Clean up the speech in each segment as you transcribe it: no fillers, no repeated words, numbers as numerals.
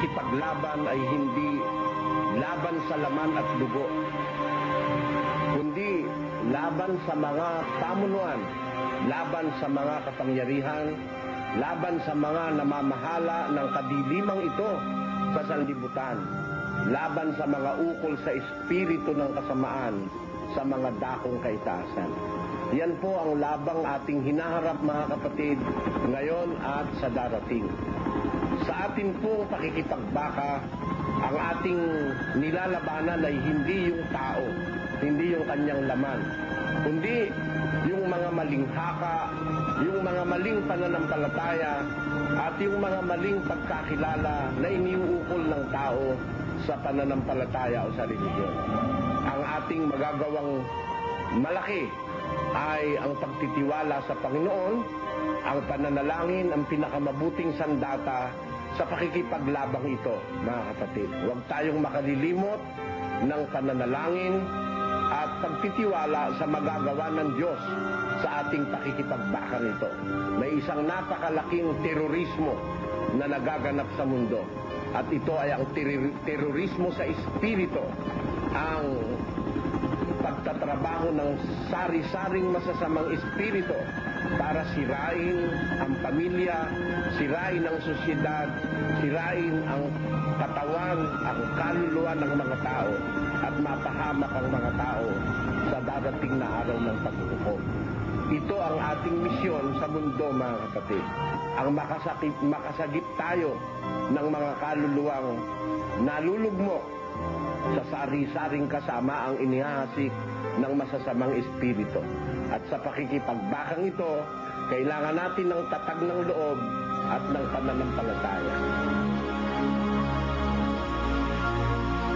pakikipaglaban ay hindi laban sa laman at dugo, kundi laban sa mga pamunuan, laban sa mga kapangyarihan, laban sa mga namamahala ng kadilimang ito sa sanlibutan, laban sa mga ukol sa espiritu ng kasamaan sa mga dakong kaitaasan. Yan po ang labang ating hinaharap, mga kapatid, ngayon at sa darating. Sa atin pong pakikipagbaka, ang ating nilalabanan ay hindi yung tao, hindi yung kanyang laman, kundi yung mga maling haka, yung mga maling pananampalataya, at yung mga maling pagkakilala na iniuukol ng tao sa pananampalataya o sa relihiyon. Ang ating magagawang malaki ay ang pagtitiwala sa Panginoon, ang pananalangin, ang pinakamabuting sandata sa pakikipaglabang ito, mga kapatid. Huwag tayong makalilimot ng pananalangin at pagtitiwala sa magagawa ng Diyos sa ating pakikipagbakang ito. May isang napakalaking terorismo na nagaganap sa mundo. At ito ay ang terorismo sa espiritu, ang pagtatrabaho ng sari-saring masasamang espiritu para sirain ang pamilya, sirain ang sosyedad, sirain ang katawan, ang kaluluwa ng mga tao, at mapahamak ang mga tao sa darating na araw ng paghuhukom. Ito ang ating misyon sa mundo, mga kapatid. Ang makasagip tayo ng mga kaluluwang nalulugmok sa sari-saring kasama ang inihahasik ng masasamang espiritu. At sa pakikipagbakang ito, kailangan natin ng tatag ng loob at ng pananampalataya.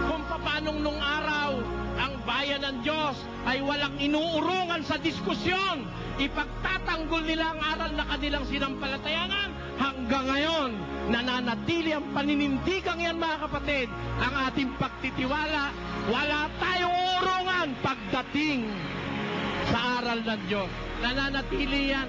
Kung paanong nung araw, ang bayan ng Diyos ay walang inuurungan sa diskusyon, ipagtatanggol nila ang aral na kanilang sinampalatayanan, hanggang ngayon, nananatili ang paninindigang yan, mga kapatid, ang ating pagtitiwala. Wala tayong urungan pagdating sa aral ng Diyos. Nananatili yan.